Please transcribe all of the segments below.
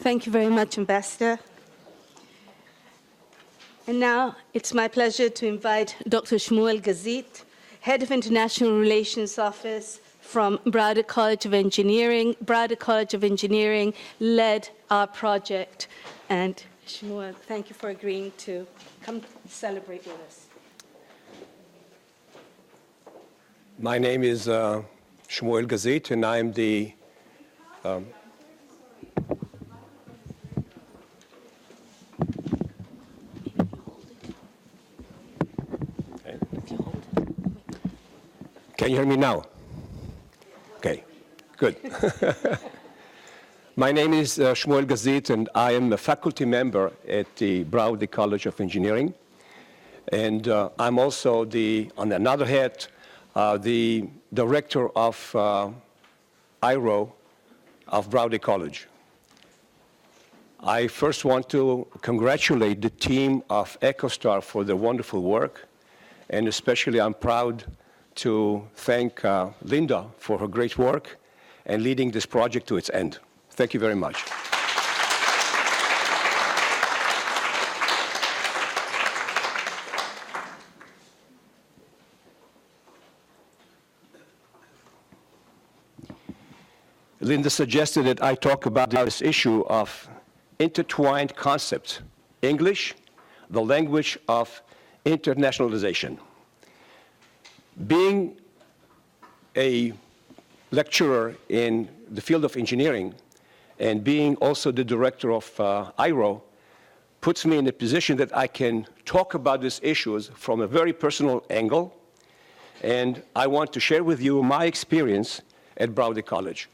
Thank you very much, Ambassador. And now it's my pleasure to invite Dr. Shmuel Gazit, Head of International Relations Office from Braude College of Engineering. Braude College of Engineering led our project. And Shmuel, thank you for agreeing to come celebrate with us. My name is Shmuel Gazit, and I'm the Can you hear me now? Okay, good. My name is Shmuel Gazit, and I am a faculty member at the Braude College of Engineering. And I'm also on another hat, the director of IRO of Braude College. I first want to congratulate the team of ECOSTAR for their wonderful work, and especially I'm proud to thank Linda for her great work and leading this project to its end. Thank you very much. Linda suggested that I talk about this issue of intertwined concepts, English, the language of internationalization. Being a lecturer in the field of engineering and being also the director of IRO puts me in a position that I can talk about these issues from a very personal angle, and I want to share with you my experience at Braude College.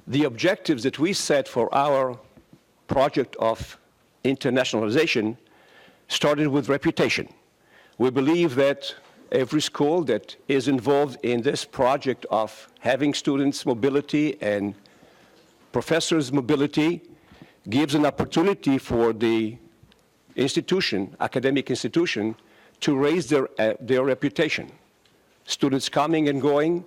The objectives that we set for our project of internationalization started with reputation. We believe that every school that is involved in this project of having students' mobility and professors' mobility gives an opportunity for the institution, academic institution, to raise their reputation. Students coming and going,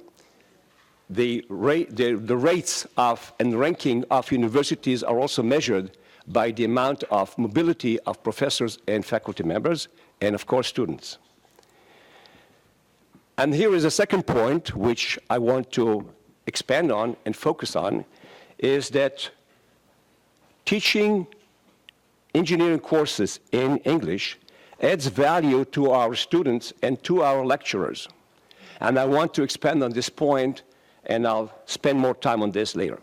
the rates of and ranking of universities are also measured by the amount of mobility of professors and faculty members, and of course students. And here is a second point which I want to expand on and focus on, is that teaching engineering courses in English adds value to our students and to our lecturers. And I want to expand on this point, and I'll spend more time on this later.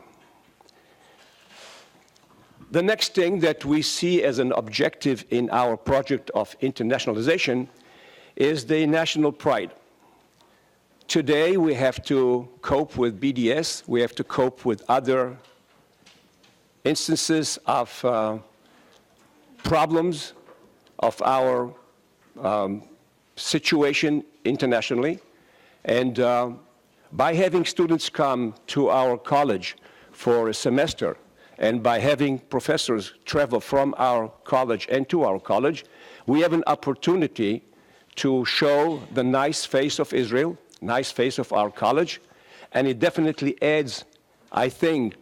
The next thing that we see as an objective in our project of internationalization is the national pride. Today, we have to cope with BDS. We have to cope with other instances of problems of our situation internationally. And by having students come to our college for a semester, and by having professors travel from our college and to our college, we have an opportunity to show the nice face of Israel, nice face of our college, and it definitely adds, I think,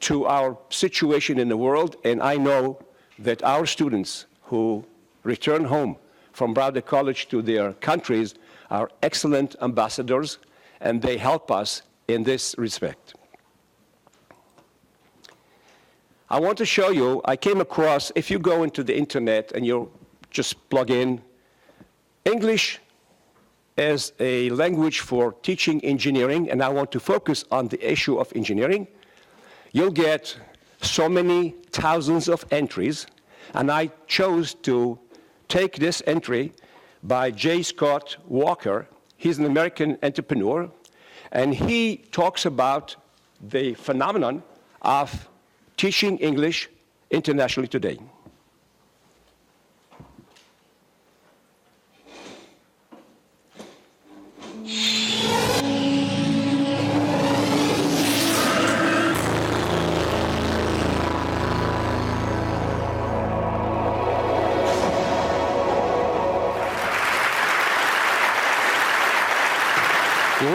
to our situation in the world. And I know that our students who return home from Braude College to their countries are excellent ambassadors, and they help us in this respect. I want to show you, I came across, if you go into the internet and you just plug in English as a language for teaching engineering, and I want to focus on the issue of engineering, you'll get so many thousands of entries, and I chose to take this entry by J. Scott Walker. He's an American entrepreneur, and he talks about the phenomenon of teaching English internationally today.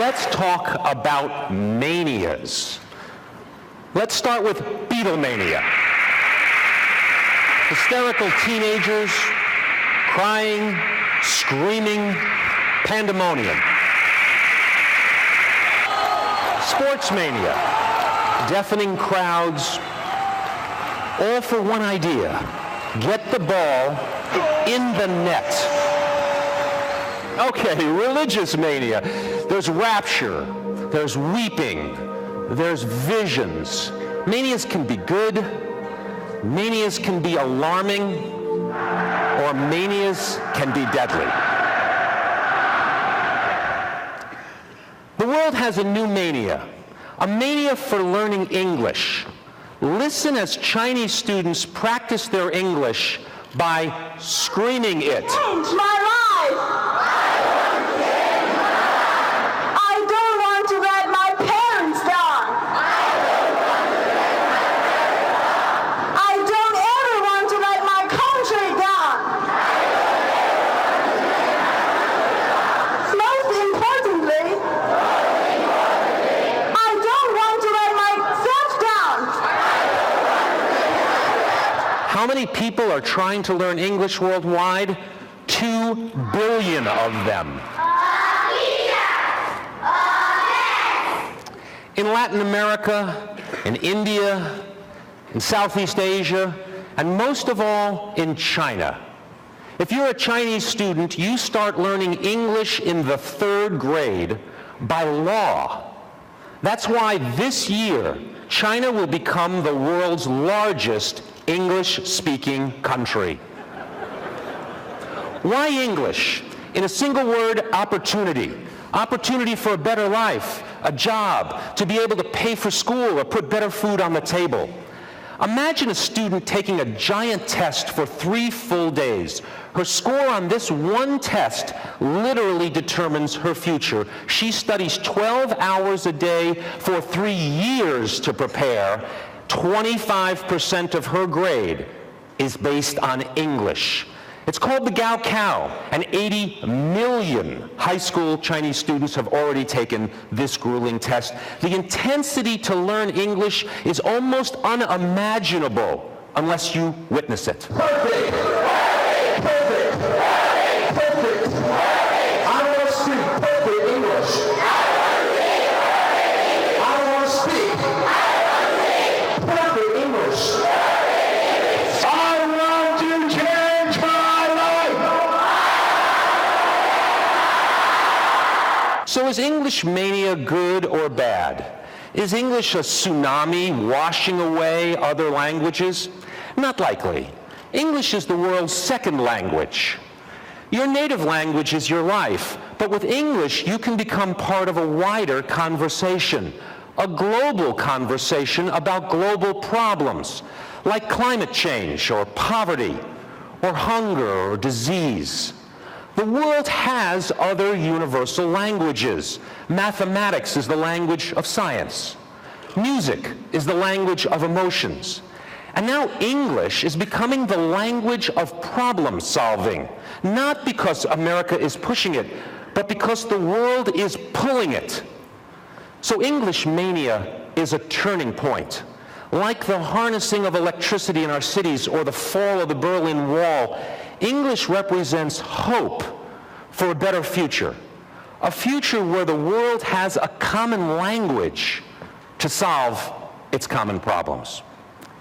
let's talk about manias. Let's start with Beatlemania. Hysterical teenagers, crying, screaming, pandemonium. Sports mania, deafening crowds, all for one idea: get the ball in the net. Okay, religious mania. There's rapture, there's weeping, there's visions. Manias can be good, manias can be alarming, or manias can be deadly. The world has a new mania, a mania for learning English. Listen as Chinese students practice their English by screaming it. Change my life! I don't want to let my parents down! I don't ever want to let my country down! Most importantly, I don't want to let myself down! How many people are trying to learn English worldwide? 2 billion of them. In Latin America, in India, in Southeast Asia, and most of all in China. If you're a Chinese student, you start learning English in the 3rd grade by law. That's why this year, China will become the world's largest English-speaking country. Why English? In a single word, opportunity. Opportunity for a better life, a job, to be able to pay for school or put better food on the table. Imagine a student taking a giant test for 3 full days. Her score on this one test literally determines her future. She studies 12 hours a day for 3 years to prepare. 25% of her grade is based on English. It's called the Gaokao, and 80 million high school Chinese students have already taken this grueling test. The intensity to learn English is almost unimaginable unless you witness it. Perfect! Perfect! Perfect! I want to speak perfect English. I want to speak perfect English. I want to change my life. So is English mania good or bad? Is English a tsunami washing away other languages? Not likely. English is the world's 2nd language. Your native language is your life, but with English you can become part of a wider conversation, a global conversation about global problems, like climate change or poverty or hunger or disease. The world has other universal languages. Mathematics is the language of science. Music is the language of emotions. And now English is becoming the language of problem solving, not because America is pushing it, but because the world is pulling it. So English mania is a turning point. Like the harnessing of electricity in our cities or the fall of the Berlin Wall, English represents hope for a better future. A future where the world has a common language to solve its common problems.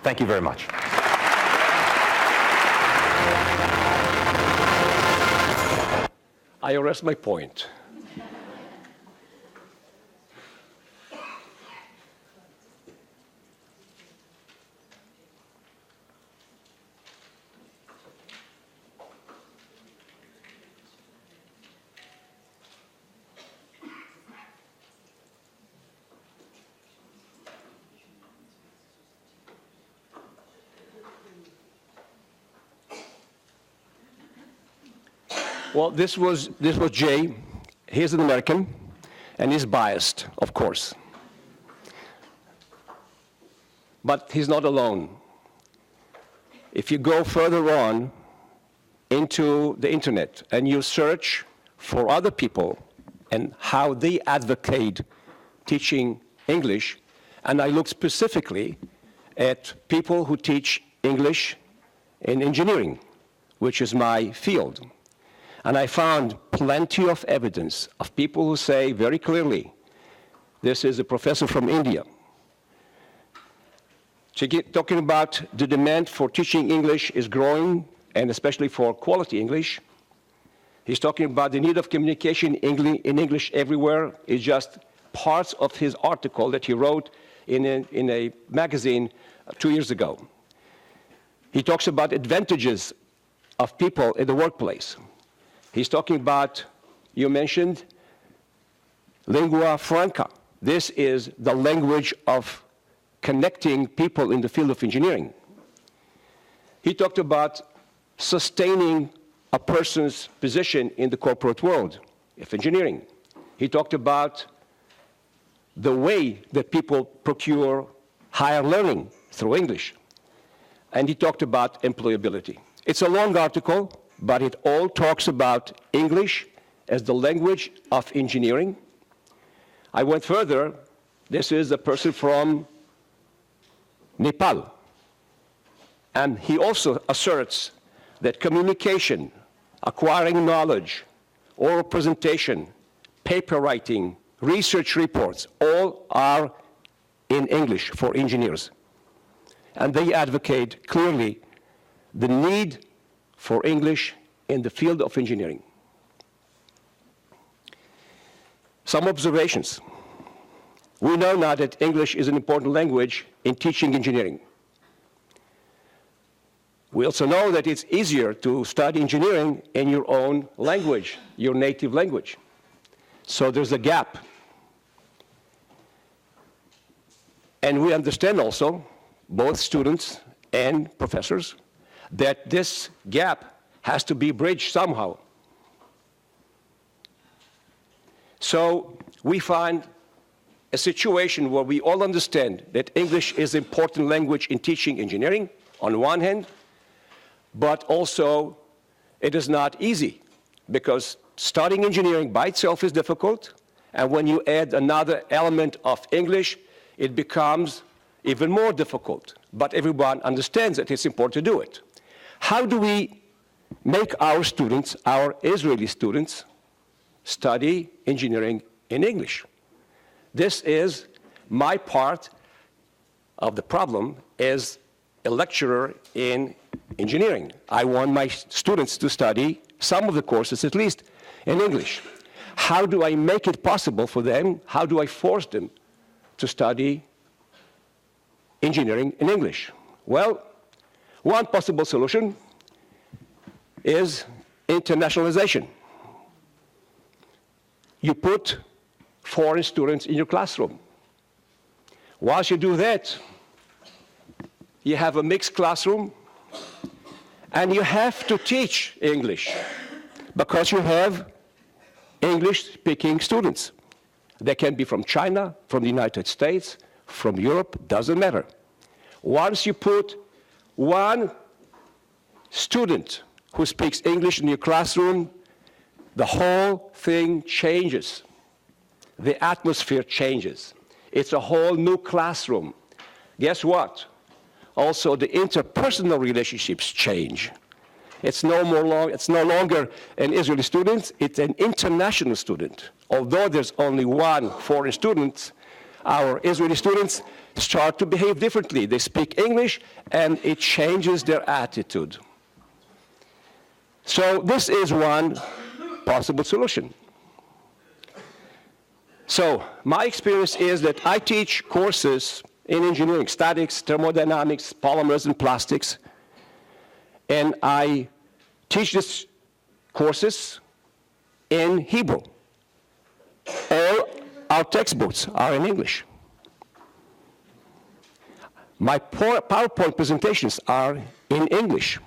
Thank you very much. I arrest my point. Well, this was Jay. He's an American, and he's biased, of course. But he's not alone. If you go further on into the internet and you search for other people and how they advocate teaching English. And I looked specifically at people who teach English in engineering, which is my field. And I found plenty of evidence of people who say very clearly, this is a professor from India, talking about the demand for teaching English is growing, and especially for quality English. He's talking about the need of communication in English everywhere. It's just parts of his article that he wrote in a magazine 2 years ago. He talks about advantages of people in the workplace. He's talking about, you mentioned, lingua franca. This is the language of connecting people in the field of engineering. He talked about sustaining a person's position in the corporate world of engineering. He talked about the way that people procure higher learning through English. And he talked about employability. It's a long article, but it all talks about English as the language of engineering. I went further. This is a person from Nepal. And he also asserts that communication, acquiring knowledge, oral presentation, paper writing, research reports, all are in English for engineers. And they advocate clearly the need for English in the field of engineering. Some observations. We know now that English is an important language in teaching engineering. We also know that it's easier to study engineering in your own language, your native language. So there's a gap. And we understand also, both students and professors, that this gap has to be bridged somehow. So we find a situation where we all understand that English is an important language in teaching engineering, on one hand, but also it is not easy, because studying engineering by itself is difficult, and when you add another element of English, it becomes even more difficult. But everyone understands that it's important to do it. How do we make our students, our Israeli students, study engineering in English? This is my part of the problem as a lecturer in engineering. I want my students to study some of the courses, at least, in English. How do I make it possible for them? How do I force them to study engineering in English? Well, one possible solution is internationalization. You put foreign students in your classroom. Once you do that, you have a mixed classroom, and you have to teach English because you have English-speaking students. They can be from China, from the United States, from Europe, doesn't matter. Once you put one student who speaks English in your classroom, the whole thing changes. The atmosphere changes. It's a whole new classroom. Guess what? Also, the interpersonal relationships change. It's no longer an Israeli student, it's an international student. Although there's only one foreign student, our Israeli students start to behave differently. They speak English, and it changes their attitude. So this is one possible solution. So my experience is that I teach courses in engineering, statics, thermodynamics, polymers and plastics, and I teach these courses in Hebrew. All our textbooks are in English. My PowerPoint presentations are in English.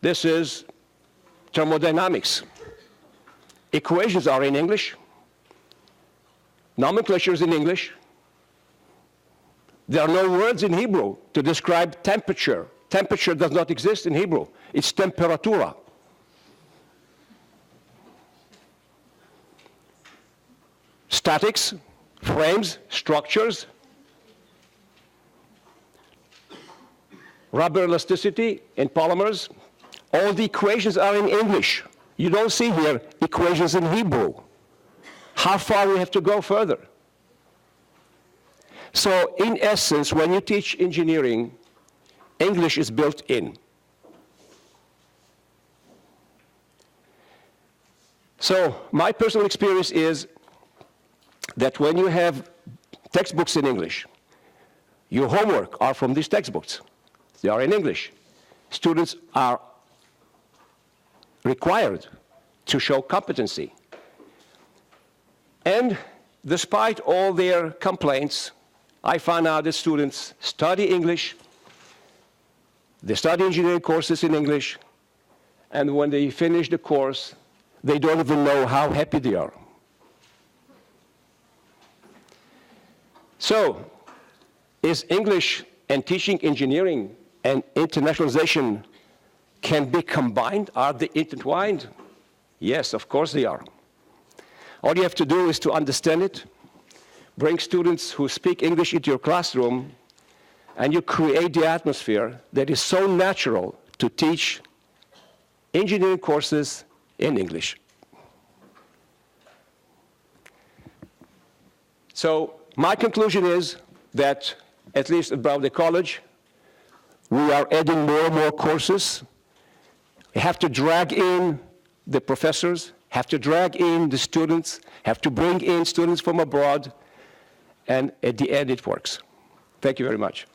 This is thermodynamics. Equations are in English. Nomenclature is in English. There are no words in Hebrew to describe temperature. Temperature does not exist in Hebrew. It's temperatura. statics, frames, structures, rubber elasticity in polymers. All the equations are in English. You don't see here equations in Hebrew. How far we have to go further? So in essence, when you teach engineering, English is built in. So my personal experience is that when you have textbooks in English, your homework are from these textbooks. They are in English. Students are required to show competency. And despite all their complaints, I found out that students study English, they study engineering courses in English, and when they finish the course, they don't even know how happy they are. So, is English and teaching engineering and internationalization can be combined? Are they intertwined? Yes, of course they are. All you have to do is to understand it, bring students who speak English into your classroom, and you create the atmosphere that is so natural to teach engineering courses in English. So my conclusion is that, at least at Braude College, we are adding more and more courses. We have to drag in the professors, have to drag in the students, have to bring in students from abroad, and at the end it works. Thank you very much.